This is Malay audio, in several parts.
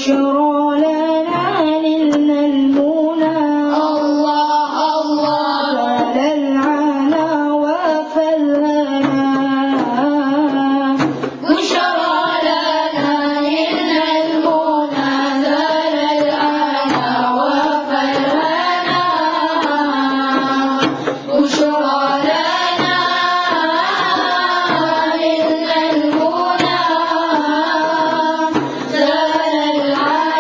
بشرى لنا نلنا المنى الله الله زال العنا وفلنا بشرى لنا نلنا المنى زال العنا وفلنا بشرى لنا نلنا المنى زال العنا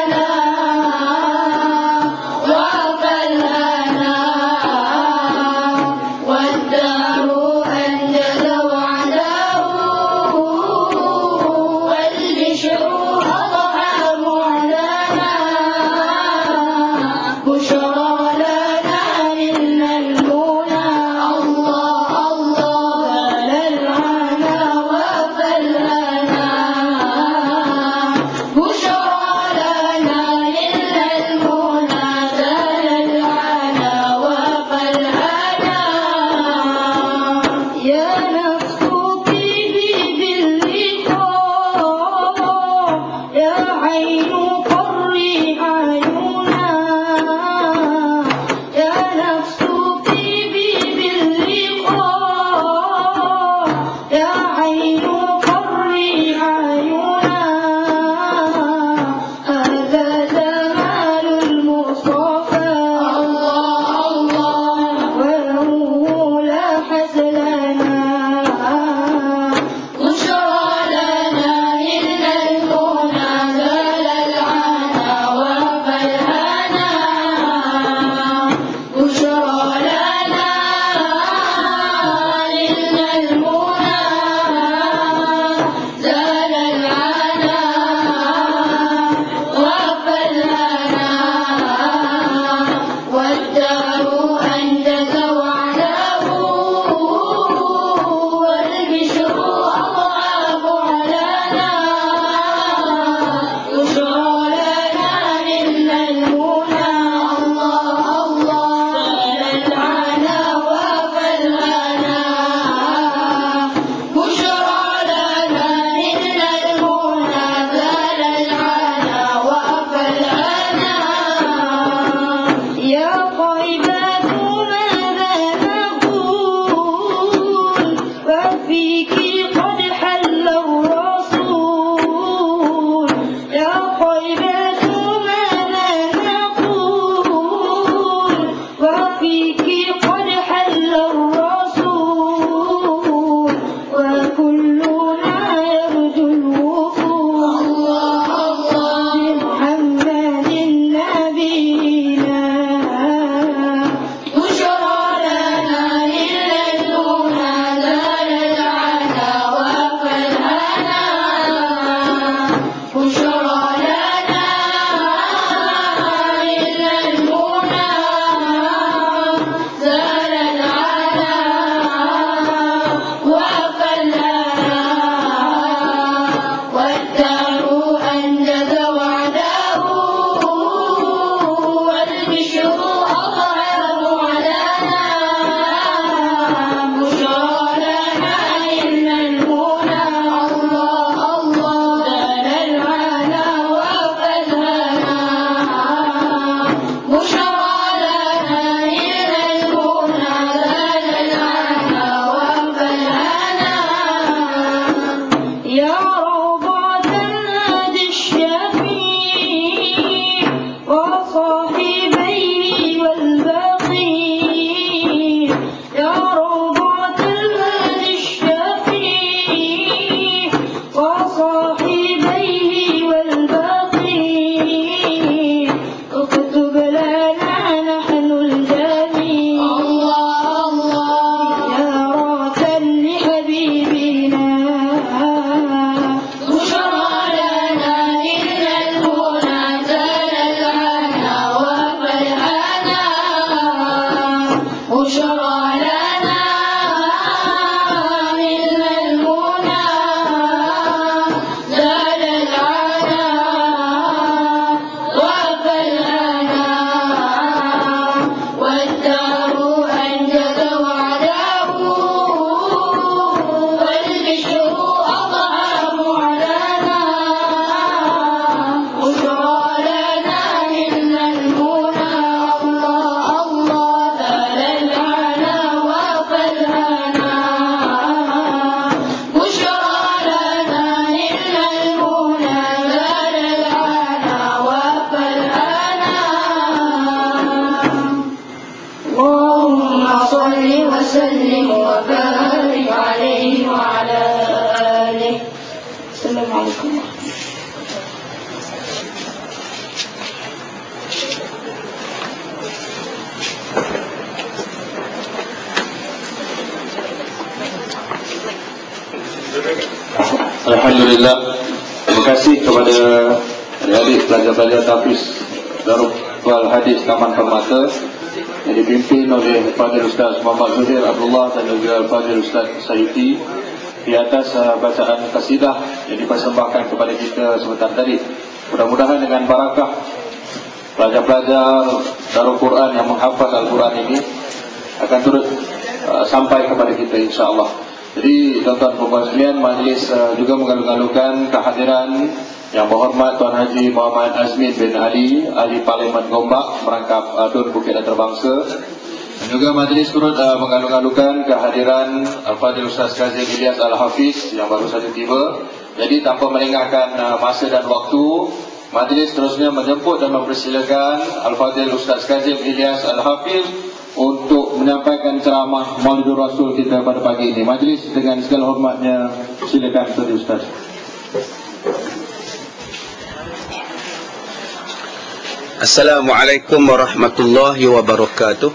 صل وسلم وبارك عليه وعلى آله. السلام عليكم. Alhamdulillah. Terima kasih kepada adik-adik pelajar-pelajar Tafiz Darul Hadis Taman Permata yang dipimpin oleh Fadil Ustaz Muhammad Zuhair Abdullah dan juga Fadil Ustaz Sayyidi di atas bacaan qasidah yang dipersembahkan kepada kita sebentar tadi. Mudah-mudahan dengan barakah pelajar-pelajar Darul Quran yang menghafaz Al-Quran ini akan turut sampai kepada kita, insya-Allah. Jadi tuan-tuan puan sekalian, majlis juga mengalu-alukan kehadiran Yang Berhormat Tuan Haji Muhammad Azmin bin Ali, Ahli Parlimen Gombak, merangkap Dun Bukit Antarabangsa. Dan juga majlis turut mengalu-alukan kehadiran Al-Fadhil Ustaz Kazim Ilyas Al-Hafiz yang baru saja tiba. Jadi tanpa melengahkan masa dan waktu, majlis terusnya menjemput dan mempersilakan Al-Fadhil Ustaz Kazim Ilyas Al-Hafiz untuk menyampaikan ceramah Maulidur Rasul kita pada pagi ini. Majlis dengan segala hormatnya, silakan Tuan Ustaz. Assalamualaikum warahmatullahi wabarakatuh.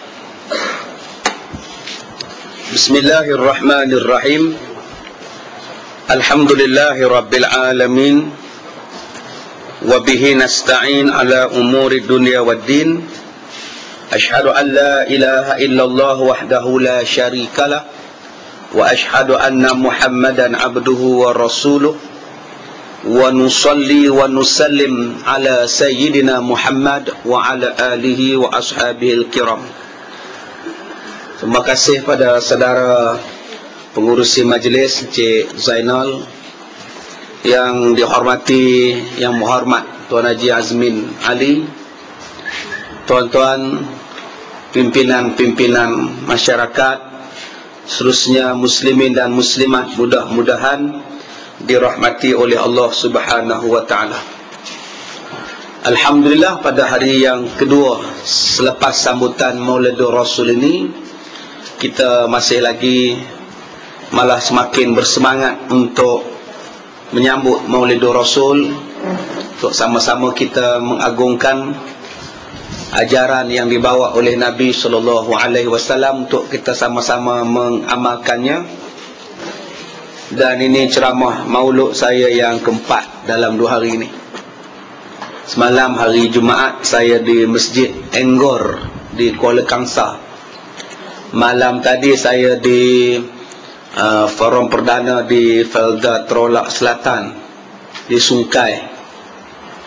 Bismillahirrahmanirrahim. Alhamdulillahi rabbil alamin. Wa bihi nasta'in ala umuri dunya waddin. Ashhadu an la ilaha illallah wahdahu la syarikalah wa ashhadu anna Muhammadan abduhu wa rasuluh wa nusalli wa nusallim ala sayyidina Muhammad wa ala alihi wa ashabihi al-kiram. Terima kasih pada saudara pengurusi majlis Encik Zainal, yang dihormati Yang Berhormat Tuan Haji Azmin Ali, tuan-tuan pimpinan-pimpinan masyarakat, seterusnya muslimin dan muslimat, mudah-mudahan dirahmati oleh Allah Subhanahu wa taala. Alhamdulillah, pada hari yang kedua selepas sambutan Maulidur Rasul ini, kita masih lagi malah semakin bersemangat untuk menyambut Maulidur Rasul, untuk sama-sama kita mengagungkan ajaran yang dibawa oleh Nabi SAW, untuk kita sama-sama mengamalkannya. Dan ini ceramah maulud saya yang keempat dalam 2 hari ini. Semalam hari Jumaat saya di Masjid Enggor di Kuala Kangsar. Malam tadi saya di forum perdana di Felda Trolak Selatan di Sungkai.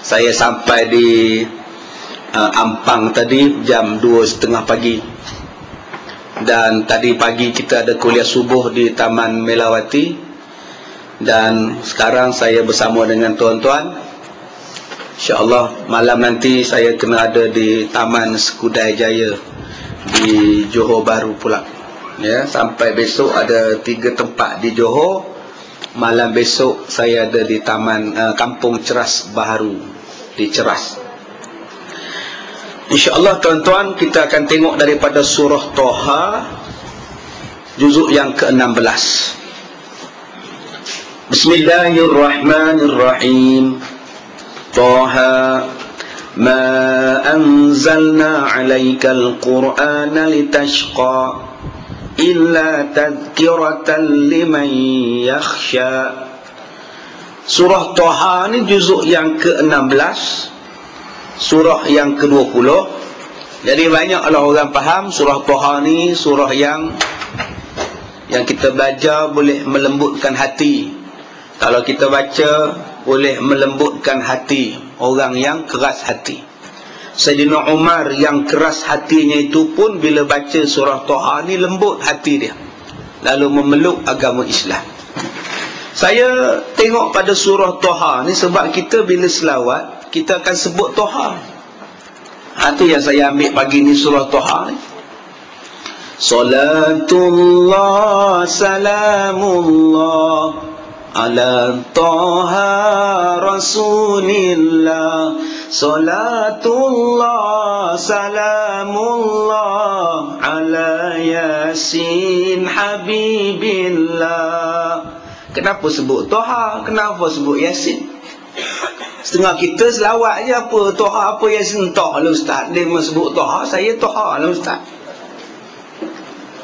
Saya sampai di Ampang tadi jam 2.30 pagi. Dan tadi pagi kita ada kuliah subuh di Taman Melawati. Dan sekarang saya bersama dengan tuan-tuan, InsyaAllah malam nanti saya kena ada di Taman Skudai Jaya di Johor Bahru pula. Ya, sampai besok ada 3 tempat di Johor. Malam besok saya ada di Taman Kampung Ceras Baharu di Ceras. InsyaAllah tuan-tuan, kita akan tengok daripada surah Toha juzuk yang ke-16. Bismillahirrahmanirrahim. Toha ma anzalna alaikal qur'ana litashqa illa tadhkiratan liman yakhsha. Surah Toha ni juzuk yang ke-16, surah yang ke-20. Jadi banyaklah orang faham surah Toha ni surah yang kita baca boleh melembutkan hati. Kalau kita baca boleh melembutkan hati orang yang keras hati. Sayyidina Umar yang keras hatinya itu pun bila baca surah Toha ni lembut hati dia, lalu memeluk agama Islam. Saya tengok pada surah Toha ni sebab kita bila selawat kita akan sebut Toha. Itu yang saya ambil pagi ni surah Toha ni. Salatullah salamullah ala Toha Rasulillah. Salatullah salamullah ala Yasin Habibillah. Kenapa sebut Toha? Kenapa sebut Yasin? Setengah kita selawat je, apa Toha, apa Yasin. Tak lah Ustaz, dia sebut Toha, saya Toha lah Ustaz.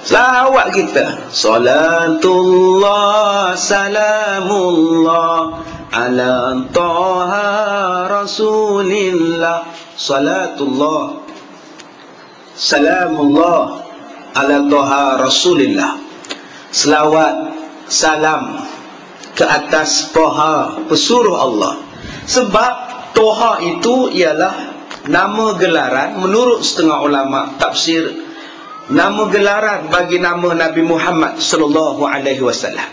Selawat kita, salatullah salamullah ala Toha Rasulillah. Salatullah salamullah ala Toha Rasulillah. Selawat salam ke atas Toha, pesuruh Allah. Sebab Toha itu ialah nama gelaran menurut setengah ulama tafsir, nama gelaran bagi nama Nabi Muhammad sallallahu alaihi wasallam.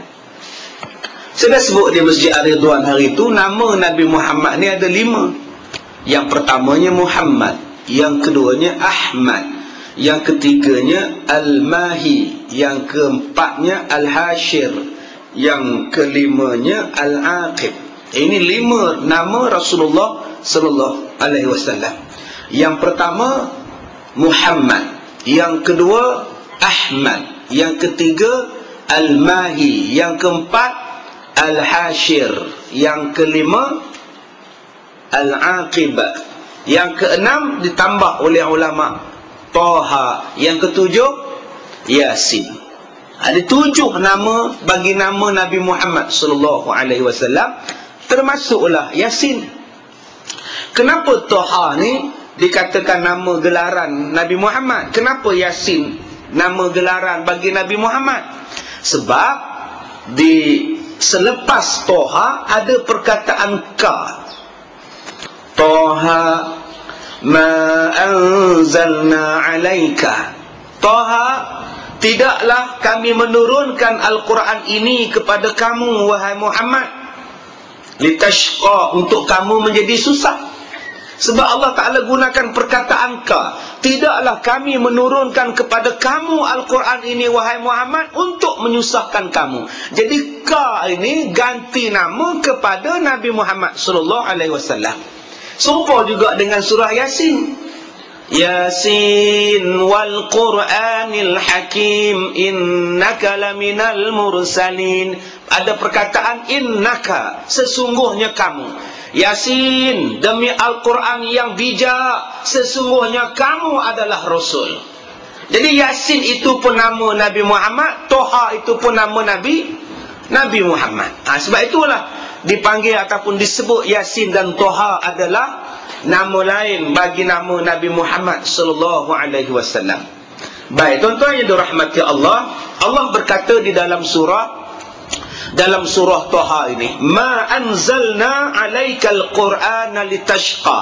Saya dah sebut di Masjid Ar-Ridwan hari itu, nama Nabi Muhammad ni ada 5. Yang pertamanya Muhammad, yang keduanya Ahmad, yang ketiganya Al-Mahi, yang keempatnya Al-Hashir, yang kelimanya Al-Aqib. Ini 5 nama Rasulullah sallallahu alaihi wasallam. Yang pertama Muhammad, yang kedua Ahmad, yang ketiga Al-Mahi, yang keempat Al-Hashir, yang kelima Al-Aqib, yang keenam ditambah oleh ulama Toha, yang ketujuh Yasin. Ada 7 nama bagi nama Nabi Muhammad sallallahu alaihi wasallam, termasuklah Yasin. Kenapa Toha ni dikatakan nama gelaran Nabi Muhammad? Kenapa Yasin nama gelaran bagi Nabi Muhammad? Sebab di selepas Toha ada perkataan Ka. Toha ma anzalna alaika. Toha, tidaklah kami menurunkan Al-Quran ini kepada kamu wahai Muhammad, litashqa, untuk kamu menjadi susah. Sebab Allah Ta'ala gunakan perkataan Ka. Tidaklah kami menurunkan kepada kamu Al-Quran ini wahai Muhammad untuk menyusahkan kamu. Jadi Ka ini ganti nama kepada Nabi Muhammad sallallahu alaihi wasallam. Serupa juga dengan surah Yasin. Yasin wal Qur'anil Hakim innaka laminal mursalin. Ada perkataan innaka, sesungguhnya kamu. Yasin, demi Al-Quran yang bijak, sesungguhnya kamu adalah Rasul. Jadi Yasin itu pun nama Nabi Muhammad, Toha itu pun nama Nabi Muhammad. Sebab itulah dipanggil ataupun disebut Yasin dan Toha adalah nama lain bagi nama Nabi Muhammad sallallahu alaihi wasallam. Baik, tuan-tuan yang dirahmati Allah, Allah berkata di dalam surah Toha ini, ma anzalna alaikal qur'ana litashqa.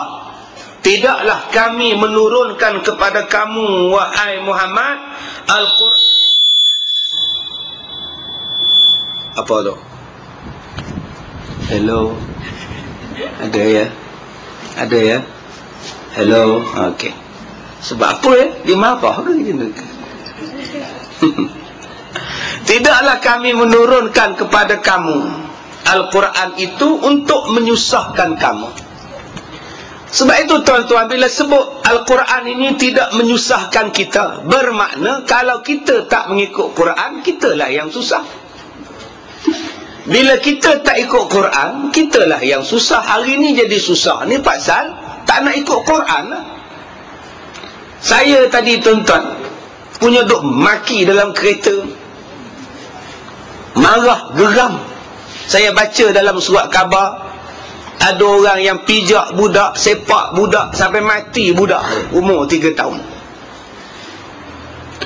Tidaklah kami menurunkan kepada kamu wahai Muhammad Al-Quran. Apa tu? Hello. Ada ya? Ada ya? Hello. Okey. Sebab apa ya? Dia marah ke macam tu? Tidaklah kami menurunkan kepada kamu Al-Quran itu untuk menyusahkan kamu. Sebab itu tuan-tuan, bila sebut Al-Quran ini tidak menyusahkan kita, bermakna kalau kita tak mengikut Quran, kitalah yang susah. Bila kita tak ikut Quran, kitalah yang susah. Hari ni jadi susah ni pasal tak nak ikut Quran lah. Saya tadi tuan-tuan punya duk maki dalam kereta, marah, geram. Saya baca dalam surat khabar, ada orang yang pijak budak, sepak budak sampai mati budak umur 3 tahun.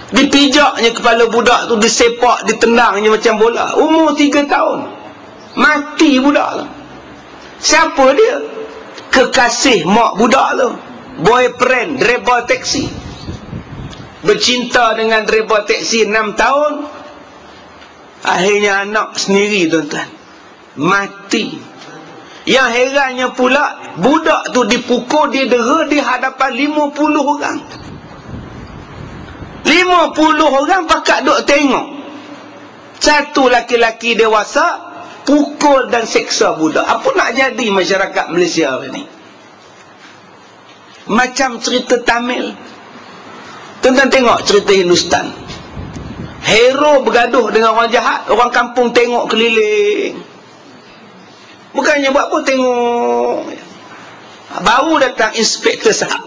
Dipijaknya kepala budak tu, disepak, ditendangnya macam bola. Umur 3 tahun. Mati budak tu. Siapa dia? Kekasih mak budak tu. Boyfriend, driver taksi. Bercinta dengan driver taksi 6 tahun. Akhirnya anak sendiri tuan-tuan mati. Yang herannya pula, budak tu dipukul, didera di hadapan 50 orang. 50 orang pakat duk tengok. Satu laki-laki dewasa pukul dan seksa budak. Apa nak jadi masyarakat Malaysia ni? Macam cerita Tamil. Tuan-tuan tengok cerita Hindustan. Hero bergaduh dengan orang jahat, orang kampung tengok keliling. Bukannya buat apa, tengok. Baru datang Inspektor Sahab.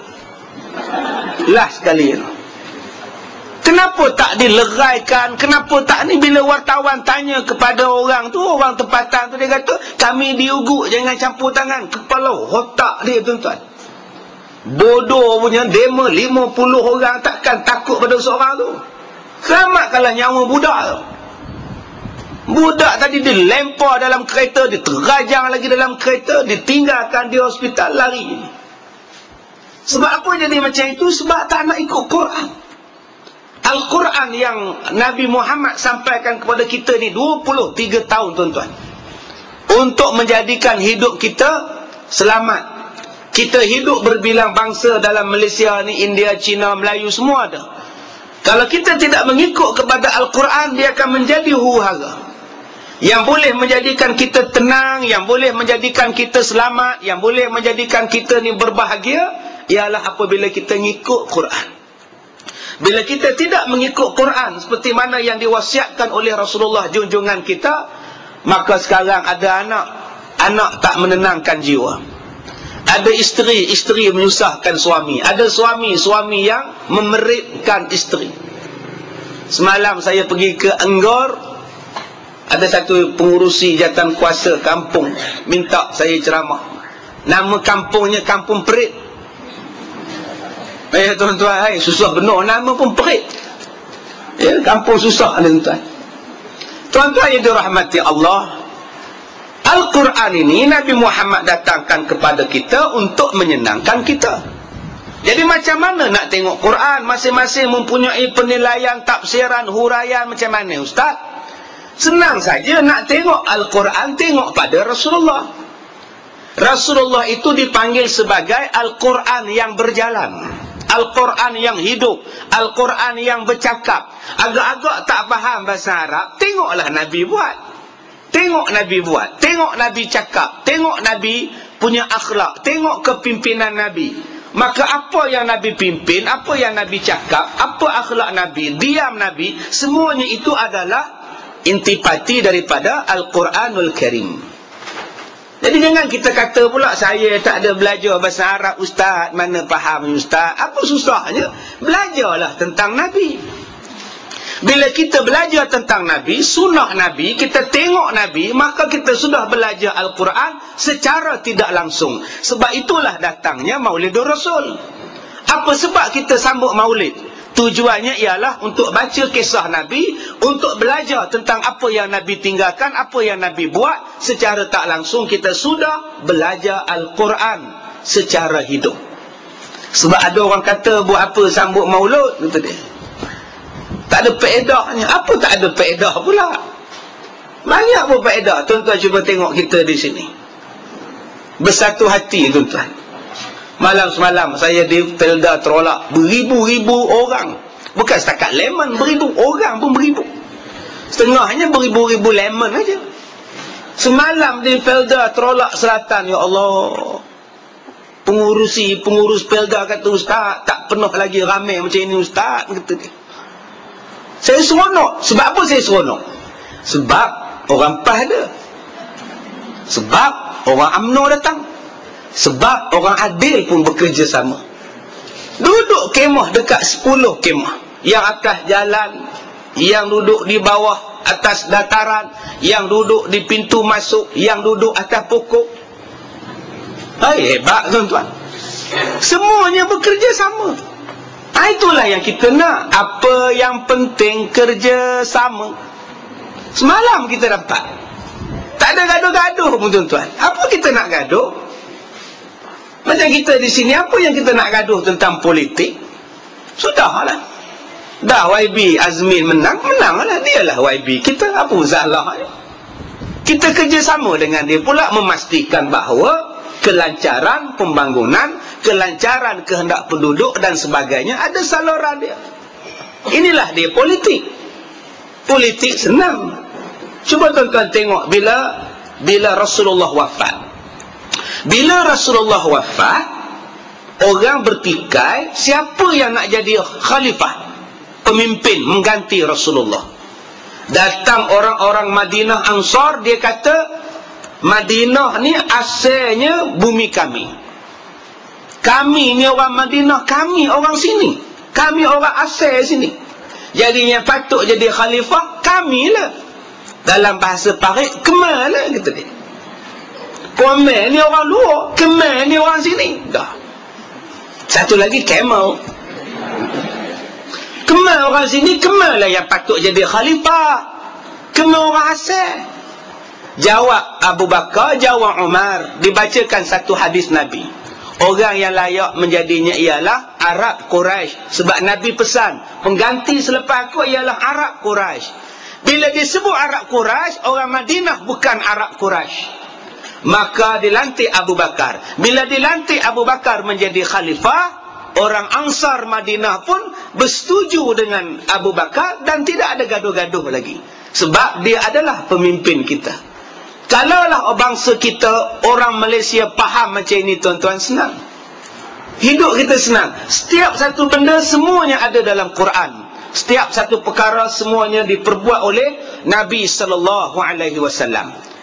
Last sekali. Kenapa tak dileraikan? Kenapa tak ni? Bila wartawan tanya kepada orang tu, orang tempatan tu, dia kata, kami diugut, jangan campur tangan. Kepala otak dia, tuan-tuan. Bodoh punya, demo 50 orang takkan takut pada seorang tu. Selamatkanlah nyawa budak tu. Budak tadi dilempar dalam kereta, diterajang lagi dalam kereta, ditinggalkan di hospital, lari. Sebab apa jadi macam itu? Sebab tak nak ikut Quran. Al-Quran yang Nabi Muhammad sampaikan kepada kita ni 23 tahun, tuan-tuan, untuk menjadikan hidup kita selamat. Kita hidup berbilang bangsa dalam Malaysia ni, India, Cina, Melayu, semua ada. Kalau kita tidak mengikut kepada Al-Quran, dia akan menjadi huru-hara. Yang boleh menjadikan kita tenang, yang boleh menjadikan kita selamat, yang boleh menjadikan kita ni berbahagia, ialah apabila kita ngikut Quran. Bila kita tidak mengikut Quran seperti mana yang diwasiatkan oleh Rasulullah junjungan kita, maka sekarang ada anak tak menenangkan jiwa. Ada isteri menyusahkan suami. Ada suami yang memeritkan isteri. Semalam saya pergi ke Enggor, ada satu pengurusi jawatan kuasa kampung minta saya ceramah. Nama kampungnya Kampung Perit. Tuan-tuan, susah benar nama pun Perit. Ya, kampung susah, tuan-tuan. Tuan-tuan yang dirahmati Allah, Al-Quran ini Nabi Muhammad datangkan kepada kita untuk menyenangkan kita. Jadi macam mana nak tengok Quran? Masing-masing mempunyai penilaian, tafsiran, huraian macam mana, Ustaz? Senang saja nak tengok Al-Quran, tengok pada Rasulullah. Rasulullah itu dipanggil sebagai Al-Quran yang berjalan, Al-Quran yang hidup, Al-Quran yang bercakap. Agak-agak tak faham bahasa Arab, tengoklah Nabi buat. Tengok Nabi buat, tengok Nabi cakap, tengok Nabi punya akhlak, tengok kepimpinan Nabi. Maka apa yang Nabi pimpin, apa yang Nabi cakap, apa akhlak Nabi, diam Nabi, semuanya itu adalah intipati daripada Al-Quranul Karim. Jadi jangan kita kata pula, saya tak ada belajar bahasa Arab, Ustaz, mana faham Ustaz? Apa susahnya? Belajarlah tentang Nabi. Bila kita belajar tentang Nabi, sunnah Nabi, kita tengok Nabi, maka kita sudah belajar Al-Quran secara tidak langsung. Sebab itulah datangnya Maulidur Rasul. Apa sebab kita sambut maulid? Tujuannya ialah untuk baca kisah Nabi, untuk belajar tentang apa yang Nabi tinggalkan, apa yang Nabi buat. Secara tak langsung kita sudah belajar Al-Quran secara hidup. Sebab ada orang kata, buat apa sambut maulud? Kata dia, tak ada faedahnya. Apa tak ada faedah pula? Banyak pun faedah. Tuan-tuan cuba tengok kita di sini. Bersatu hati, tuan-tuan. Malam semalam saya di Felda Trolak, beribu-ribu orang. Bukan setakat lemon, beribu orang pun beribu. Setengahnya beribu-ribu lemon aja. Semalam di Felda Trolak Selatan, ya Allah, pengurus Felda kata, Ustaz, tak pernah lagi ramai macam ini, Ustaz, kata dia. Saya seronok. Sebab apa saya seronok? Sebab orang PAS ada, sebab orang UMNO datang, sebab orang Adil pun bekerja sama. Duduk kemah dekat 10 kemah. Yang atas jalan, yang duduk di bawah atas dataran, yang duduk di pintu masuk, yang duduk atas pokok. Hebat, tuan-tuan. Semuanya bekerja sama. Itulah yang kita nak. Apa yang penting, kerja sama. Semalam kita dapat. Tak ada gaduh-gaduh pun, tuan-tuan. Apa kita nak gaduh? Macam kita di sini, apa yang kita nak gaduh tentang politik? Sudahlah. Dah YB Azmin menanglah. Dialah YB kita. Apa salahnya? Kita kerjasama dengan dia pula memastikan bahawa kelancaran pembangunan, kelancaran kehendak penduduk dan sebagainya ada saluran dia. Inilah dia politik. Politik senang. Cuba tuan-tuan tengok bila Rasulullah wafat. Bila Rasulullah wafat, orang bertikai siapa yang nak jadi khalifah. pemimpin mengganti Rasulullah. Datang orang-orang Madinah Ansar, dia kata Madinah ni asalnya bumi kami. Kami ni orang Madinah, kami orang sini, kami orang asal sini. Jadi yang patut jadi khalifah kami lah. Dalam bahasa Paris, Kemal lah kata dia. Kemal ni orang luar, Kemal ni orang sini. Dah. Satu lagi Kemal. Kemal orang sini, Kemal lah yang patut jadi khalifah. Kemal orang asal. Jawab Abu Bakar, jawab Umar. Dibacakan satu hadis Nabi. Orang yang layak menjadinya ialah Arab Quraisy. Sebab Nabi pesan, pengganti selepas aku ialah Arab Quraisy. Bila disebut Arab Quraisy, orang Madinah bukan Arab Quraisy. Maka dilantik Abu Bakar. Bila dilantik Abu Bakar menjadi khalifah, orang Ansar Madinah pun bersetuju dengan Abu Bakar dan tidak ada gaduh-gaduh lagi. Sebab dia adalah pemimpin kita. Kalaulah bangsa kita, orang Malaysia faham macam ini, tuan-tuan, senang. Hidup kita senang. Setiap satu benda semuanya ada dalam Quran. Setiap satu perkara semuanya diperbuat oleh Nabi SAW.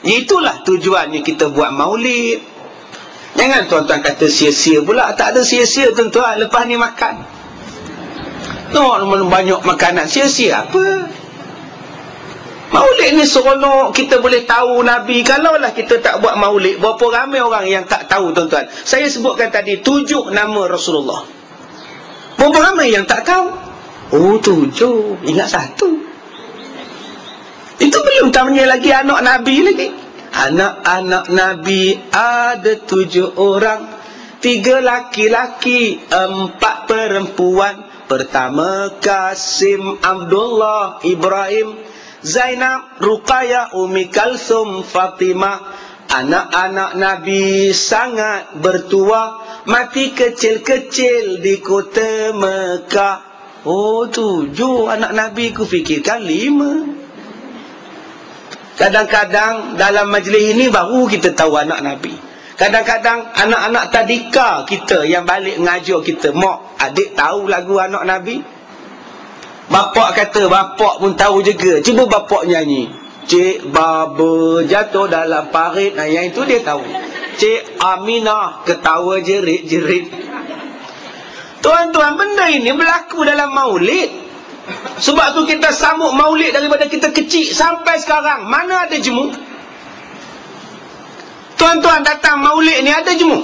Itulah tujuannya kita buat maulid. Jangan tuan-tuan kata sia-sia pula. Tak ada sia-sia, tuan-tuan. Lepas ni makan. Banyak makanan. Sia-sia apa? Maulid ni seronok, kita boleh tahu Nabi. Kalaulah kita tak buat maulid, berapa ramai orang yang tak tahu, tuan-tuan. Saya sebutkan tadi 7 nama Rasulullah. Berapa ramai yang tak tahu? Oh, 7. Ingat 1. Itu belum tanya lagi anak Nabi lagi. Anak-anak Nabi ada 7 orang. 3 laki-laki, 4 perempuan. Pertama Kasim, Abdullah, Ibrahim, Zainab, Ruqayyah, Ummi Kalsum, Fatimah. Anak-anak Nabi sangat bertuah, mati kecil-kecil di kota Mekah. Oh, 7 anak Nabi, ku fikirkan 5. Kadang-kadang dalam majlis ini baru kita tahu anak Nabi. Kadang-kadang anak-anak tadika kita yang balik ngajar kita, mak, adik tahu lagu anak Nabi? Bapak kata, bapak pun tahu juga. Cuba bapak nyanyi. Cik Baba jatuh dalam parit. Nah, yang itu dia tahu. Cik Aminah ketawa jerit-jerit. Tuan-tuan, benda ini berlaku dalam maulid. Sebab tu kita sambut maulid daripada kita kecil sampai sekarang. Mana ada jemu? Tuan-tuan datang maulid ni ada jemu?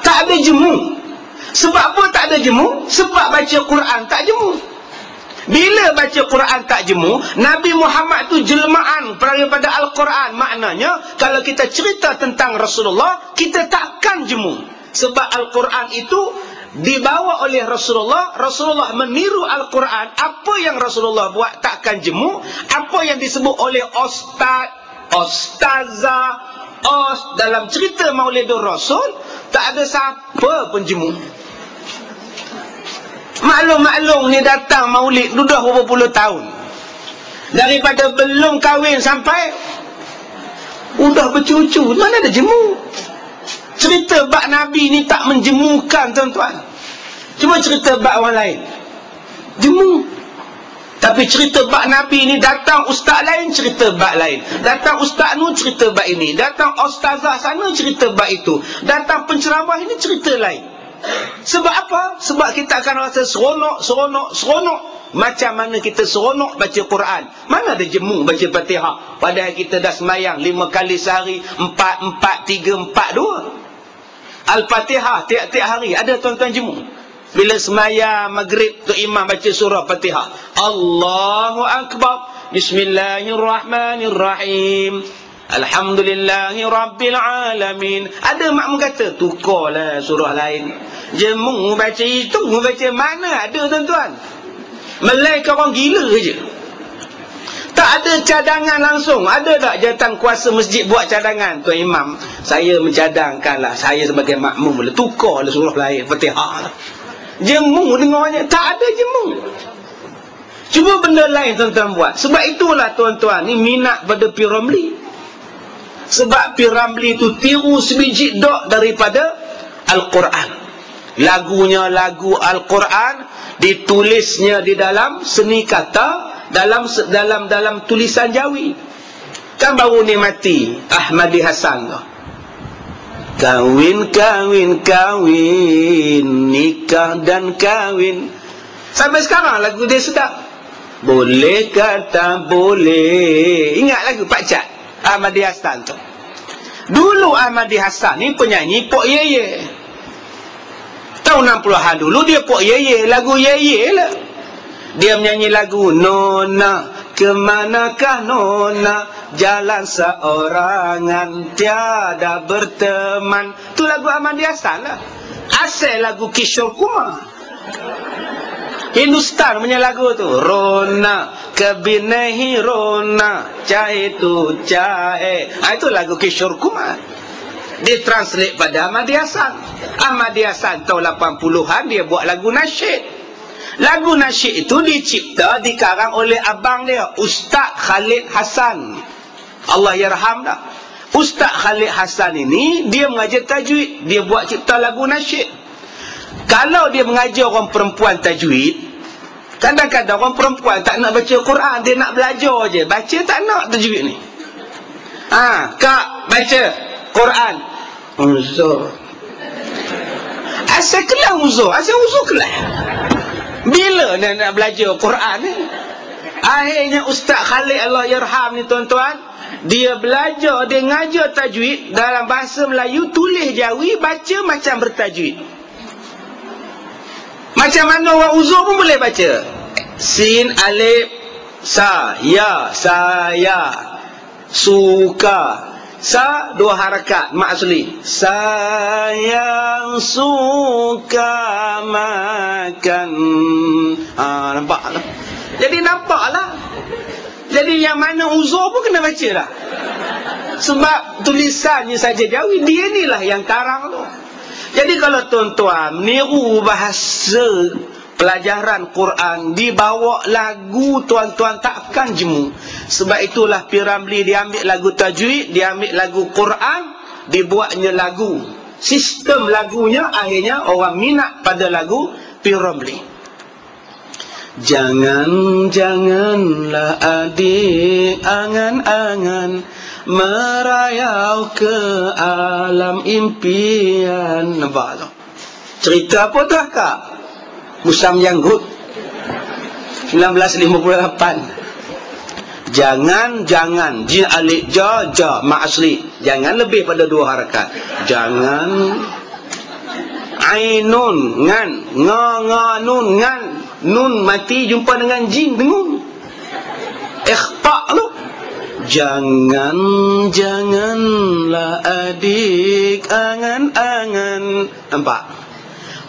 Tak ada jemu. Sebab apa tak ada jemu? Sebab baca Quran tak jemu. Bila baca Quran tak jemu, Nabi Muhammad tu jelmaan daripada Al-Quran. Maknanya, kalau kita cerita tentang Rasulullah, kita takkan jemu. Sebab Al-Quran itu dibawa oleh Rasulullah. Rasulullah meniru Al-Quran. Apa yang Rasulullah buat takkan jemu. Apa yang disebut oleh ustaz, ustazah, dalam cerita Maulidur Rasul, tak ada siapa pun jemu. Maklum-maklum ni datang maulid dah berapa puluh tahun. Daripada belum kahwin sampai udah bercucu, mana ada jemu? Cerita bab Nabi ni tak menjemukan, tuan-tuan. Cuba cerita bab orang lain, jemu. Tapi cerita bab Nabi ni, datang ustaz lain cerita bab lain, datang ustaz nu cerita bab ini, datang ustazah sana cerita bab itu, datang penceramah ini cerita lain. Sebab apa? Sebab kita akan rasa seronok. Macam mana kita seronok baca Quran. Mana ada jemu baca Fatihah? Padahal kita dah sembahyang 5 kali sehari, 4, 3, 4, 2. Al-Fatihah tiap-tiap hari. Ada tuan-tuan jemu? Bila sembahyang maghrib, tu imam baca surah Fatihah. Allahu Akbar. Bismillahirrahmanirrahim. Alhamdulillahi Rabbil Alamin. Ada makmum kata, tukarlah surah lain. Jemu baca itu, baca mana ada, tuan-tuan? Melainkan orang gila je. Tak ada cadangan langsung. Ada tak jawatan kuasa masjid buat cadangan? Tuan Imam, saya mencadangkanlah, saya sebagai makmum boleh tukarlah surah lain, Fatihah. Jemu dengarnya, tak ada jemu. Cuba benda lain tuan-tuan buat. Sebab itulah tuan-tuan ni minat pada P. Ramlee. Sebab P. Ramlee itu tiru sebiji dok daripada Al-Quran. lagunya lagu Al-Quran, ditulisnya di dalam seni kata, dalam tulisan Jawi. Kan baru ni mati Ahmadi Hasan tu. Kawin, kawin, kawin, nikah dan kawin. Sampai sekarang lagu dia sedap. Boleh kata boleh. Ingat lagu Pak Cat Ahmadi Hasan tu. Dulu Ahmadi Hasan ni penyanyi Pok Yeye. Tahun 60-an dulu dia Pok Yeye, lagu Yeye lah. Dia menyanyi lagu Nona, kemanakah Nona, jalan seorangan tiada berteman. Tu lagu Ahmadi Hasan lah. Asal lagu Kishore Kumar. Hindustan punya lagu tu. Rona kabhi nahi rona, chahe tu chahe. Itu lagu Kishore Kumar. Ditranslate pada Ahmadi Hasan. Ahmadi Hasan tahun 80-an dia buat lagu nasyid. Lagu nasyid itu dicipta, dikarang oleh abang dia, Ustaz Khalid Hasan. Allah yarham dah. Ustaz Khalid Hasan ini dia mengajar tajwid, dia buat cipta lagu nasyid. Kalau dia mengajar orang perempuan tajwid, kadang-kadang orang perempuan tak nak baca Quran, dia nak belajar je, baca tak nak tajwid ni. Kak baca Quran. Uzur. Asal kelah uzur, asal uzur kelah. Bila nak belajar Quran ni? Akhirnya Ustaz Khalid Allah yarham ni tuan-tuan, dia belajar, dia ngajar tajwid dalam bahasa Melayu, tulis Jawi, baca macam bertajwid. Macam mana orang uzur pun boleh baca. Sin, alif, sa, ya, saya, suka. Sa, 2 harakat, mak asli. Sayang suka makan. Nampak lah. Jadi nampak lah. Jadi yang mana uzur pun kena baca lah. Sebab tulisannya saja Jawi, dia ni lah yang karang tu. Jadi kalau tuan-tuan meniru bahasa pelajaran Quran, dibawa lagu, tuan-tuan takkan jemu. Sebab itulah P. Ramlee dia ambil lagu tajwid, dia ambil lagu Quran, dibuatnya lagu. Sistem lagunya akhirnya orang minat pada lagu P. Ramlee. Jangan-janganlah adik angan-angan merayau ke alam impian. Nampak tak? Cerita apa tu Kak? Musam Janggut 1958. Jangan jin alif ja mak asli. Jangan lebih pada 2 harakat. Jangan ainun ngan nga nun ngan nun mati jumpa dengan jin dengung. Ikhfa tu. Janganlah adik angan-angan. Nampak?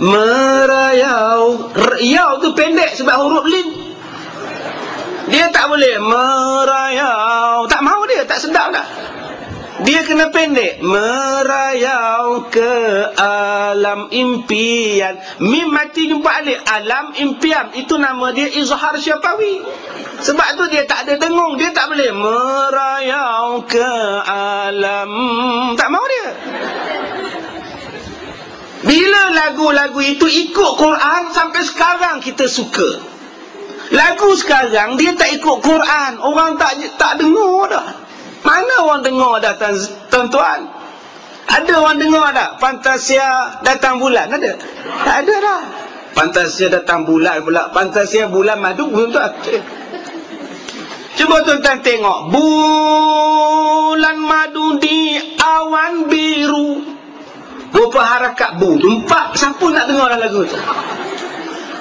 Merayau. Yau tu pendek sebab huruf lin. Dia tak boleh merayau. Tak mahu dia, tak sedap dah. Dia kena pendek. Merayau ke alam impian. Mim mati jumpa alif. Alam impian. Itu nama dia izhar syafawi. Sebab tu dia tak ada dengung. Dia tak boleh merayau ke alam. Tak mahu dia. Bila lagu-lagu itu ikut Quran, sampai sekarang kita suka. Lagu sekarang dia tak ikut Quran, orang tak dengar dah. Mana orang dengar dah tuan-tuan? Ada orang dengar tak Fantasia Datang Bulan? Ada? Tak ada dah. Fantasia Datang Bulan pula. Fantasia Bulan Madu belum tak ada. Cuba tuan-tuan tengok bulan madu di awan biru. Berapa harakat bu? 4. Siapa nak dengar dah lagu tu?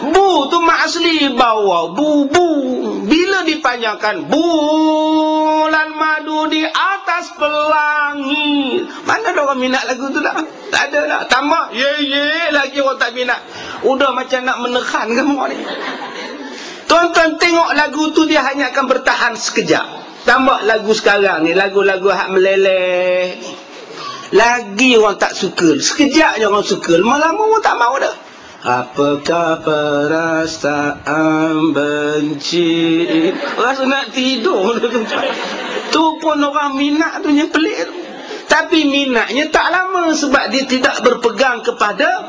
Bu tu mak asli bawa bu-bu. Bila dipanjangkan bulan madu di atas pelangi. Mana ada orang minat lagu tu dah? Tak ada dah. Tambah ye lagi orang tak minat. Udah macam nak menekan kamu ni. Tuan-tuan tengok lagu tu dia hanya akan bertahan sekejap. Tambah lagu sekarang ni, lagu-lagu hak meleleh. Lagi orang tak suka. Sekejap je orang suka. Lama-lama orang tak mahu dah. Apakah perasaan benci? Rasa nak tidur. Tu pun orang minat tu yang pelik tu. Tapi minatnya tak lama sebab dia tidak berpegang kepada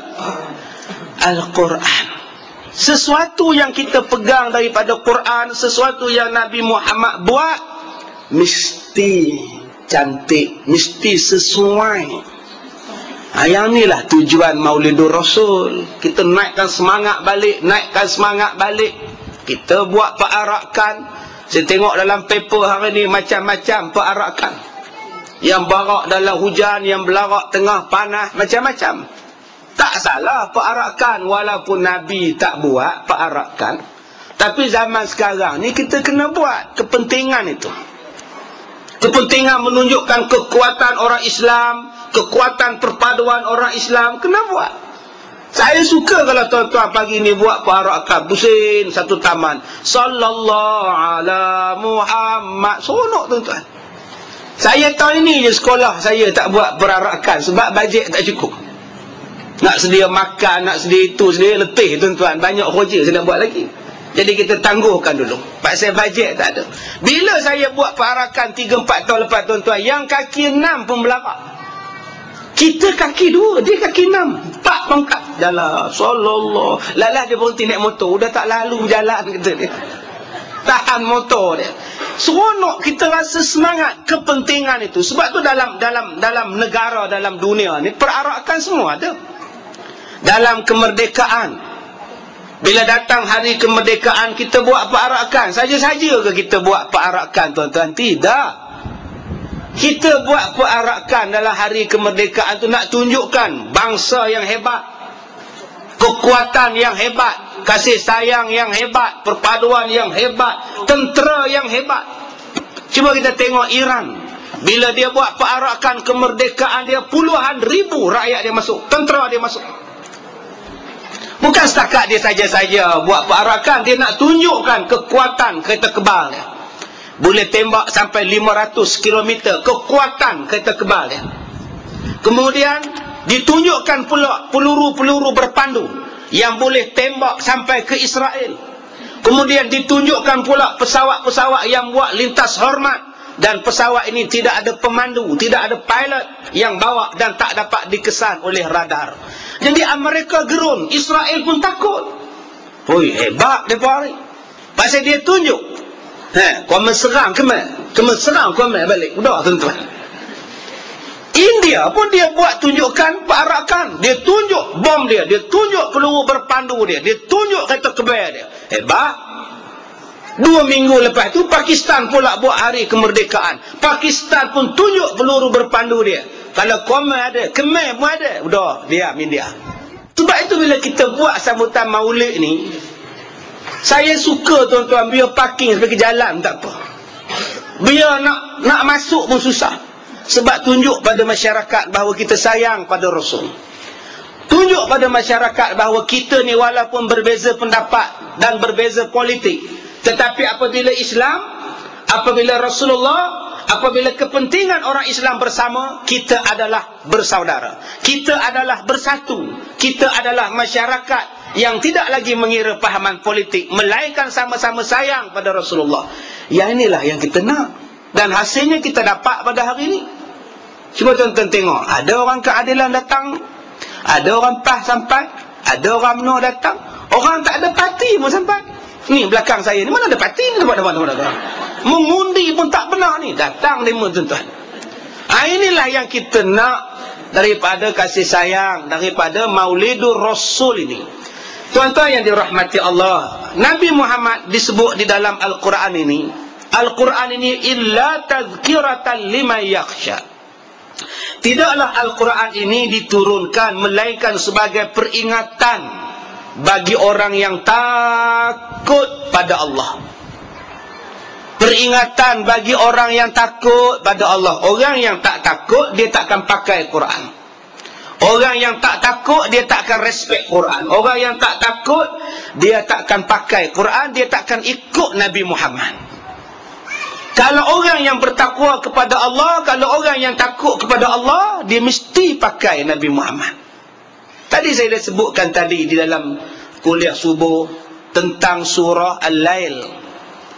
Al-Quran. Sesuatu yang kita pegang daripada Quran, sesuatu yang Nabi Muhammad buat, mesti cantik, mesti sesuai. Yang inilah tujuan Maulidur Rasul. Kita naikkan semangat balik, Kita buat perarakan. Saya tengok dalam paper hari ni macam-macam perarakan. Yang barak dalam hujan, yang belarak tengah panas, macam-macam. Tak salah perarakan, walaupun Nabi tak buat perarakan. Tapi zaman sekarang ni kita kena buat kepentingan itu. Kepentingan menunjukkan kekuatan orang Islam, kekuatan perpaduan orang Islam, kena buat. Saya suka kalau tuan-tuan pagi ni buat perarakan, pusing satu taman. Sallallahu ala Muhammad. Seronok tuan-tuan. Saya tahun ini je sekolah saya tak buat perarakan sebab bajet tak cukup. Nak sedia makan, nak sedia itu, sedia letih tuan-tuan. Banyak kerja saya nak buat lagi. Jadi kita tangguhkan dulu. Pasal bajet tak ada. Bila saya buat perarakan 3-4 tahun lepas tuan-tuan, yang kaki 6 pun belarak. Kita kaki 2, dia kaki 6. 4 pangkat. Jalan. Sallallahu. Lalah dia berhenti naik motor. Dah tak lalu jalan kata dia. Tahan motor dia. Seronok kita rasa semangat kepentingan itu. Sebab tu dalam negara, dalam dunia ni perarakan semua ada. Dalam kemerdekaan, bila datang hari kemerdekaan, kita buat perarakan. Saja-saja ke kita buat perarakan tuan-tuan? Tidak. Kita buat perarakan dalam hari kemerdekaan tu nak tunjukkan bangsa yang hebat, kekuatan yang hebat, kasih sayang yang hebat, perpaduan yang hebat, tentera yang hebat. Cuba kita tengok Iran. Bila dia buat perarakan kemerdekaan dia, puluhan ribu rakyat dia masuk, tentera dia masuk. Bukan setakat dia saja-saja buat perarakan, dia nak tunjukkan kekuatan kereta kebal dia. Boleh tembak sampai 500 km, kekuatan kereta kebal dia. Kemudian ditunjukkan pula peluru-peluru berpandu yang boleh tembak sampai ke Israel. Kemudian ditunjukkan pula pesawat-pesawat yang buat lintas hormat, dan pesawat ini tidak ada pemandu, tidak ada pilot yang bawa dan tak dapat dikesan oleh radar. Jadi Amerika gerun, Israel pun takut. Oi, hebat dia hari. Pasal dia tunjuk. Kau serang kemana? Kau serang kemana balik? Udah tuan-tuan. India pun dia buat tunjukkan perarakan. Dia tunjuk bom dia, dia tunjuk peluru berpandu dia, dia tunjuk kereta kebal dia. Hebat. 2 minggu lepas tu Pakistan pula buat hari kemerdekaan. Pakistan pun tunjuk peluru berpandu dia. Kalau Khmer ada, Khmer pun ada. Udah, diam India. Sebab itu bila kita buat sambutan Maulid ni, saya suka tuan-tuan, biar parking sebagai jalan tak apa. Biar nak masuk pun susah. Sebab tunjuk pada masyarakat bahawa kita sayang pada Rasul. Tunjuk pada masyarakat bahawa kita ni walaupun berbeza pendapat dan berbeza politik, tetapi apabila Islam, apabila Rasulullah, apabila kepentingan orang Islam bersama, kita adalah bersaudara. Kita adalah bersatu. Kita adalah masyarakat yang tidak lagi mengira pahaman politik, melainkan sama-sama sayang pada Rasulullah. Yang inilah yang kita nak. Dan hasilnya kita dapat pada hari ini. Cuba tuan-tuan tengok. Ada orang keadilan datang, ada orang PAS sampai, ada orang UMNO datang, orang tak ada parti pun sampai. Ni belakang saya ni, mana ada parti ni? Mengundi pun tak pernah ni. Datang demo tuan-tuan. Inilah yang kita nak daripada kasih sayang, daripada Maulidur Rasul ini. Tuan-tuan yang dirahmati Allah, Nabi Muhammad disebut di dalam Al-Quran ini, Al-Quran ini illa tazkiratan liman yakhsha. Tidaklah Al-Quran ini diturunkan melainkan sebagai peringatan bagi orang yang takut pada Allah. Peringatan bagi orang yang takut pada Allah. Orang yang tak takut, dia takkan pakai Quran. Orang yang tak takut, dia takkan respect Quran. Orang yang tak takut, dia takkan pakai Quran, dia takkan ikut Nabi Muhammad. Kalau orang yang bertakwa kepada Allah, kalau orang yang takut kepada Allah, dia mesti pakai Nabi Muhammad. Tadi saya dah sebutkan tadi di dalam kuliah subuh tentang surah Al-Lail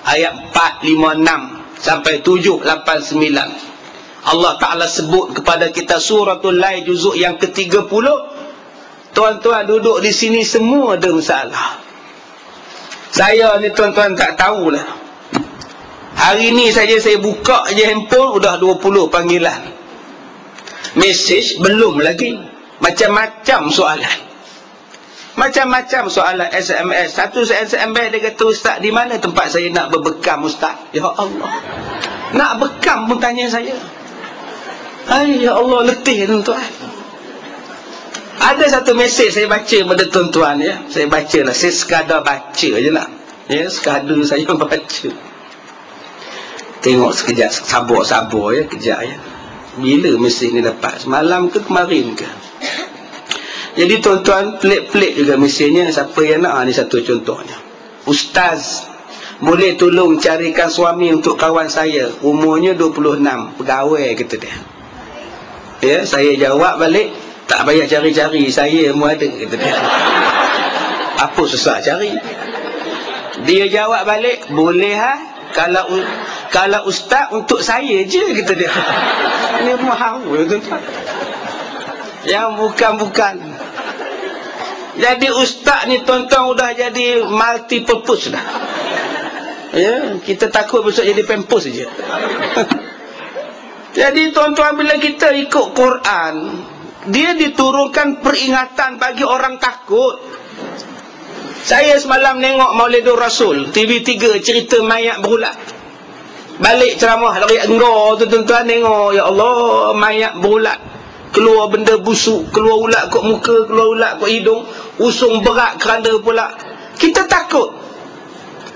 ayat 4, 5, 6 sampai 7, 8, 9. Allah Ta'ala sebut kepada kita suratul Lail juzuk yang ke-30. tuan-tuan duduk di sini semua ada masalah. Saya ni tuan-tuan tak tahulah. Hari ni saja saya buka je handphone, udah 20 panggilan. Mesej belum lagi. Macam-macam soalan. Macam-macam soalan SMS. Satu SMS dia kata, "Ustaz, di mana tempat saya nak berbekam, Ustaz?" Ya Allah. Nak bekam pun tanya saya. Ay, ya Allah, letih tuan-tuan. Ada satu mesej saya baca pada tuan-tuan ya. Saya bacalah, saya sekadar baca je lah. Ya, sekadar saya baca. Tengok sekejap, sabar-sabar ya, kejap ya. Bila mesej ni dapat? Semalam ke kemarin ke? Jadi tuan-tuan, pelik-pelik juga mesejnya. Siapa yang nak? Ni satu contohnya. "Ustaz, boleh tolong carikan suami untuk kawan saya, umurnya 26, pegawai," kata dia. Ya, saya jawab balik, "Tak payah cari-cari, saya mu ada," kata dia. Apa susah cari? Dia jawab balik, "Boleh ha? Kalau ustaz untuk saya je," kata dia. Ini mahal tuan-tuan. Yang bukan-bukan. Jadi ustaz ni tuan-tuan sudah jadi multi purpose dah. Ya, kita takut besok jadi pempos saja. Jadi tuan-tuan, bila kita ikut Quran, dia diturunkan peringatan bagi orang takut. Saya semalam tengok Maulidur Rasul TV3, cerita mayat berulat. Balik ceramah lari enggar tu tuan-tuan, tengok, ya Allah, mayat berulat. Keluar benda busuk, keluar ulat kat muka, keluar ulat kat hidung, usung berat kerana pula. Kita takut.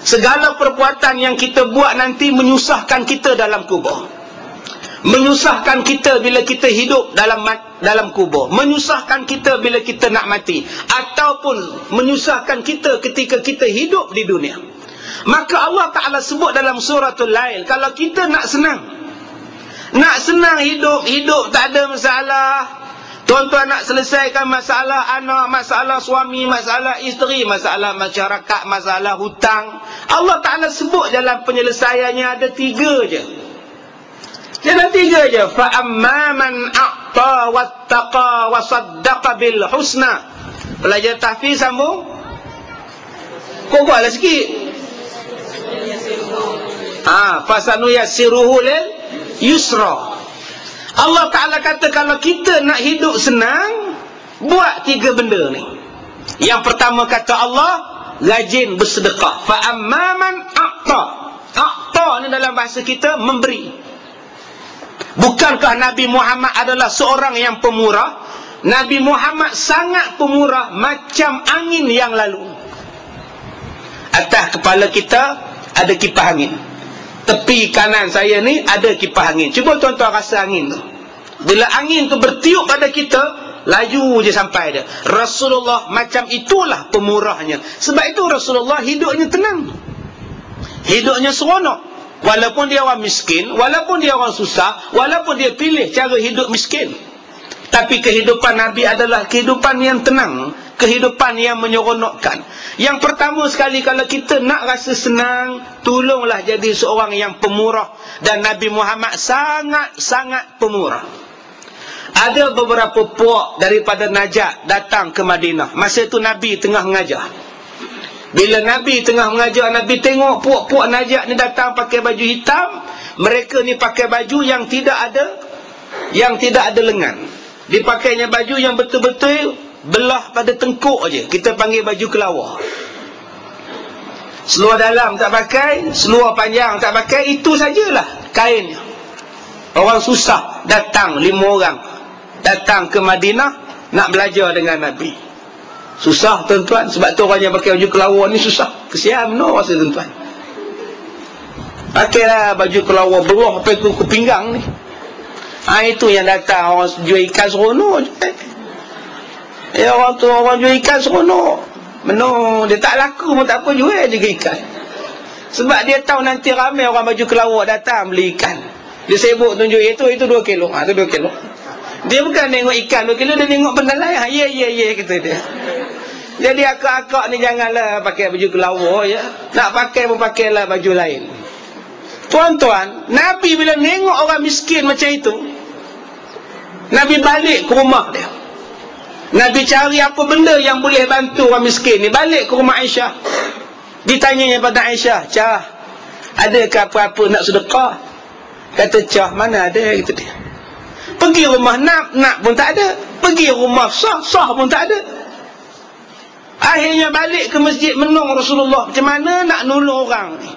Segala perbuatan yang kita buat nanti menyusahkan kita dalam kubur. Menyusahkan kita bila kita hidup dalam kubur. Menyusahkan kita bila kita nak mati. Ataupun menyusahkan kita ketika kita hidup di dunia. Maka Allah Ta'ala sebut dalam suratul Lail, kalau kita nak senang hidup tak ada masalah. Tuan-tuan nak selesaikan masalah anak, masalah suami, masalah isteri, masalah masyarakat, masalah hutang, Allah Ta'ala sebut dalam penyelesaiannya ada 3 je. Ada 3 je. فَأَمَّا مَنْ أَعْطَى وَاتَّقَى وَصَدَّقَ بِالْحُسْنَى. Pelajar tahfiz sambung. Kuatlah sikit. فَسَنُيَسِّرُهُ لِلْيُسْرَى. Allah Ta'ala kata kalau kita nak hidup senang, buat 3 benda ni. Yang pertama kata Allah, rajin bersedekah. فَأَمَّا مَنْ أَعْطَى. A'ta ni dalam bahasa kita memberi. Bukankah Nabi Muhammad adalah seorang yang pemurah? Nabi Muhammad sangat pemurah, macam angin yang lalu. Atas kepala kita ada kipas angin. Tepi kanan saya ni ada kipas angin. Cuba tuan-tuan rasa angin tu. Bila angin tu bertiup pada kita, laju je sampai dia. Rasulullah macam itulah pemurahnya. Sebab itu Rasulullah hidupnya tenang. Hidupnya seronok. Walaupun dia orang miskin, walaupun dia orang susah, walaupun dia pilih cara hidup miskin. Tapi kehidupan Nabi adalah kehidupan yang tenang, kehidupan yang menyeronokkan. Yang pertama sekali, kalau kita nak rasa senang, tolonglah jadi seorang yang pemurah. Dan Nabi Muhammad sangat-sangat pemurah. Ada beberapa puak daripada Najd datang ke Madinah. Masa itu Nabi tengah mengajar. Bila Nabi tengah mengajar, Nabi tengok puak-puak Najd ni datang pakai baju hitam. Mereka ni pakai baju yang tidak ada lengan. Dipakainya baju yang betul-betul belah pada tengkuk aja. Kita panggil baju kelawar. Seluar dalam tak pakai, seluar panjang tak pakai, itu sajalah kainnya. Orang susah datang, 5 orang datang ke Madinah nak belajar dengan Nabi. Susah tuan-tuan, sebab tu orang yang pakai baju kelawar ni susah. Kesian no rasa tuan-tuan. Pakailah baju kelawar belah sampai ke pinggang ni. Itu yang datang orang jual ikan seronok. Ya, orang tu orang jual ikan seronok. Menung, dia tak laku pun tak apa, jual je ikan. Sebab dia tahu nanti ramai orang baju kelawar datang beli ikan. Dia sibuk tunjuk itu 2 kilo. Itu 2 kilo. Dia bukan tengok ikan 2 kilo, dia tengok benda lain. Ya, kata dia. Jadi akak-akak ni janganlah pakai baju kelawar ya. Nak pakai pun pakailah baju lain. Tuan-tuan, Nabi bila tengok orang miskin macam itu, Nabi balik ke rumah dia. Nabi cari apa benda yang boleh bantu orang miskin ni. Balik ke rumah Aisyah, ditanyanya pada Aisyah, Cah, adakah apa-apa nak sedekah? Kata Cah, mana ada, kata dia. Pergi rumah nak pun tak ada. Pergi rumah sah pun tak ada. Akhirnya balik ke masjid menung Rasulullah, macam mana nak nolong orang ni.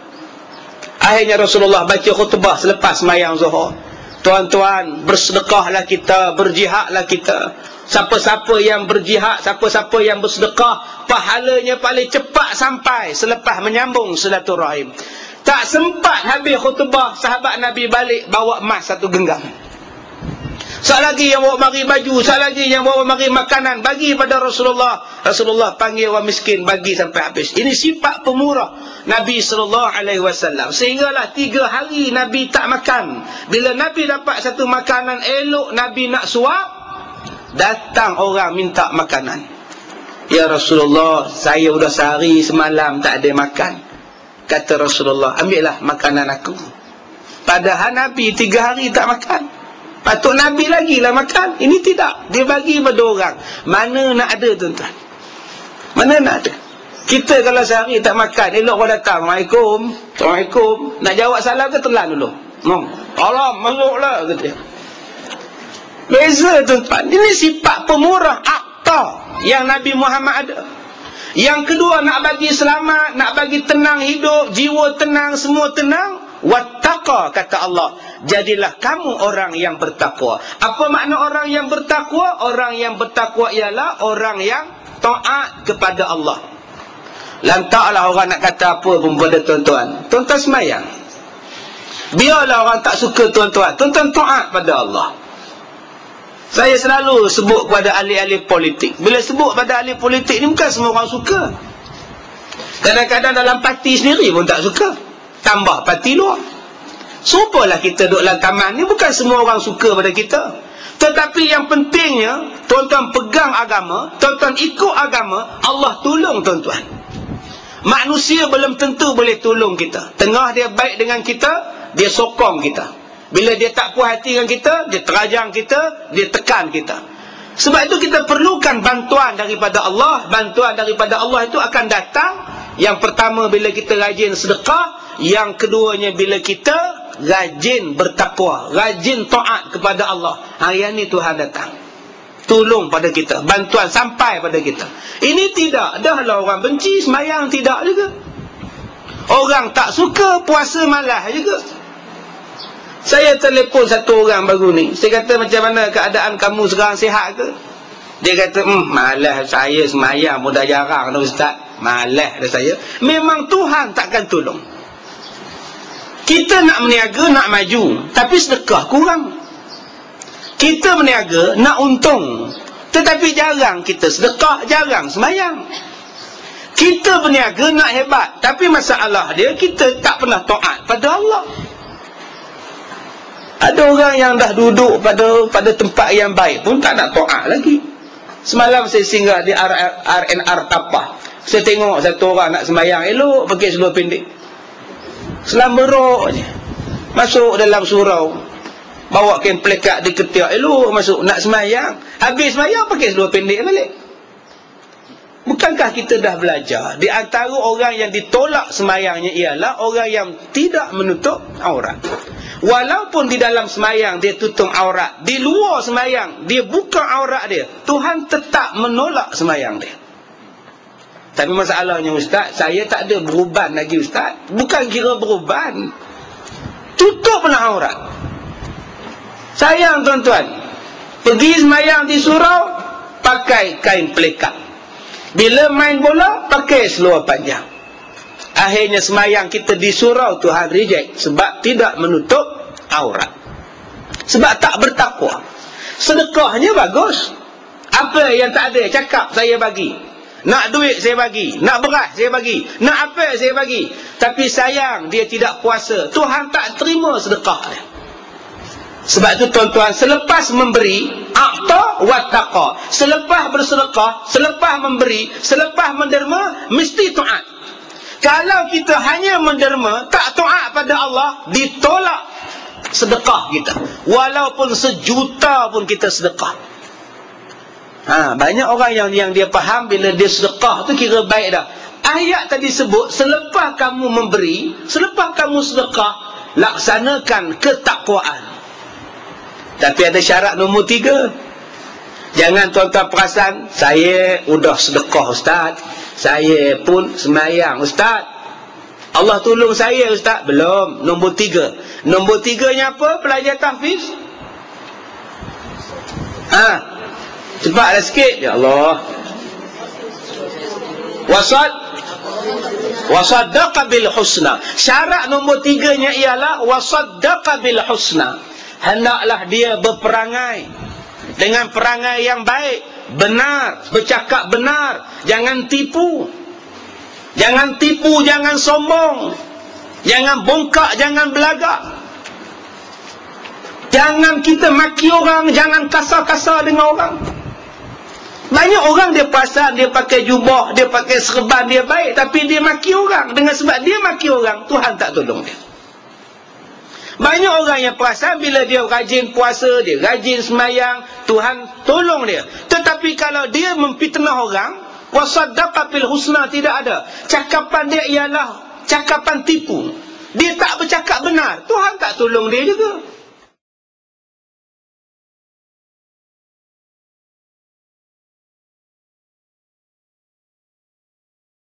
Akhirnya Rasulullah baca khutbah selepas sembahyang Zuhur. Tuan-tuan, bersedekahlah kita, berjihadlah kita. Siapa-siapa yang berjihad, siapa-siapa yang bersedekah, pahalanya paling cepat sampai selepas menyambung silaturahim. Tak sempat habis khutbah, sahabat Nabi balik bawa emas 1 genggam. Sekali lagi yang bawa mari baju, sekali lagi yang bawa mari makanan, bagi pada Rasulullah. Rasulullah panggil orang miskin, bagi sampai habis. Ini sifat pemurah Nabi SAW. Sehinggalah 3 hari Nabi tak makan. Bila Nabi dapat satu makanan elok, Nabi nak suap, datang orang minta makanan. Ya Rasulullah, saya sudah sehari semalam tak ada makan. Kata Rasulullah, ambillah makanan aku. Padahal Nabi 3 hari tak makan. Patut Nabi lagi lah makan. Ini tidak, dia bagi pada orang. Mana nak ada, tuan-tuan? Mana nak ada? Kita kalau sehari tak makan, elok orang datang, Assalamualaikum, Assalamualaikum, nak jawab salam ke telan dulu? Alam, masuklah, kata dia. Beza, tuan-tuan. Ini sifat pemurah akta yang Nabi Muhammad ada. Yang kedua, nak bagi selamat, nak bagi tenang hidup, jiwa tenang, semua tenang. Wattaqa, kata Allah, jadilah kamu orang yang bertakwa. Apa makna orang yang bertakwa? Orang yang bertakwa ialah orang yang taat kepada Allah. Lantaklah orang nak kata apa pun pada tuan-tuan. Tuan-tuan semayang, biarlah orang tak suka tuan-tuan, tuan-tuan taat pada Allah. Saya selalu sebut kepada ahli-ahli politik, bila sebut pada ahli politik ni, bukan semua orang suka. Kadang-kadang dalam parti sendiri pun tak suka, tambah parti luar. Supalah kita duduk dalam taman ni, bukan semua orang suka pada kita. Tetapi yang pentingnya, tuan-tuan pegang agama, tuan-tuan ikut agama, Allah tolong tuan-tuan. Manusia belum tentu boleh tolong kita. Tengah dia baik dengan kita, dia sokong kita. Bila dia tak puas hati dengan kita, dia terajang kita, dia tekan kita. Sebab itu kita perlukan bantuan daripada Allah. Bantuan daripada Allah itu akan datang. Yang pertama bila kita rajin sedekah, yang keduanya bila kita rajin bertakwa, rajin taat kepada Allah. Hari ini Tuhan datang, tolong pada kita, bantuan sampai pada kita. Ini tidak, dahlah orang benci sembahyang tidak juga. Orang tak suka puasa malas juga. Saya telefon satu orang baru ni, saya kata, macam mana keadaan kamu sekarang, sihat ke? Dia kata, malas saya sembahyang pun dah jarang dah Ustaz. Malas dah saya. Memang Tuhan takkan tolong. Kita nak meniaga, nak maju, tapi sedekah kurang. Kita meniaga, nak untung, tetapi jarang kita sedekah, jarang sembahyang. Kita berniaga nak hebat, tapi masalah dia, kita tak pernah taat pada Allah. Ada orang yang dah duduk pada tempat yang baik pun tak nak taat lagi. Semalam saya singgah di RNR Tapah. Saya tengok satu orang nak sembahyang elok, pakai seluar pendek, selam berok je, masuk dalam surau, bawa kain plekat di ketiak, elok masuk nak sembahyang. Habis sembahyang pakai seluar pendek balik. Bukankah kita dah belajar? Di antara orang yang ditolak sembahyangnya ialah orang yang tidak menutup aurat. Walaupun di dalam sembahyang dia tutup aurat, di luar sembahyang dia buka aurat dia, Tuhan tetap menolak sembahyang dia. Tapi masalahnya, Ustaz, saya tak ada beruban lagi, Ustaz. Bukan kira beruban, tutuplah aurat. Sayang tuan-tuan, pergi sembahyang di surau, pakai kain pelikat. Bila main bola, pakai seluar panjang. Akhirnya sembahyang kita di surau Tuhan reject, sebab tidak menutup aurat, sebab tak bertakwa. Sedekahnya bagus. Apa yang tak ada, cakap saya bagi. Nak duit saya bagi, nak beras saya bagi, nak apa saya bagi. Tapi sayang, dia tidak puasa, Tuhan tak terima sedekah dia. Sebab itu tuan-tuan, selepas memberi, a'ta wa taqa, selepas bersedekah, selepas memberi, selepas menderma, mesti taat. Kalau kita hanya menderma, tak taat pada Allah, ditolak sedekah kita. Walaupun 1 juta pun kita sedekah. Banyak orang yang dia faham bila dia sedekah tu kira baik dah. Ayat tadi sebut, selepas kamu memberi, selepas kamu sedekah, laksanakan ketakwaan. Tapi ada syarat nombor 3. Jangan tuan-tuan perasan, saya udah sedekah Ustaz, saya pun semayang Ustaz, Allah tolong saya Ustaz. Belum. Nombor 3. Nombor 3-nya apa? Pelajar tahfiz. Cepatlah sikit. Ya Allah. Wasaddaqa bil husna. Syarat nombor 3-nya ialah wasaddaqa bil husna. Hendaklah dia berperangai dengan perangai yang baik, benar, bercakap benar, jangan tipu. Jangan tipu, jangan sombong, jangan bongkak, jangan belagak. Jangan kita maki orang, jangan kasar-kasar dengan orang. Banyak orang dia perasan dia pakai jubah, dia pakai serban, dia baik, tapi dia maki orang. Dengan sebab dia maki orang, Tuhan tak tolong dia. Banyak orang yang perasan bila dia rajin puasa, dia rajin semayang, Tuhan tolong dia. Tetapi kalau dia memfitnah orang, wasaddaqa bil husna, tidak ada. Cakapan dia ialah cakapan tipu. Dia tak bercakap benar, Tuhan tak tolong dia juga.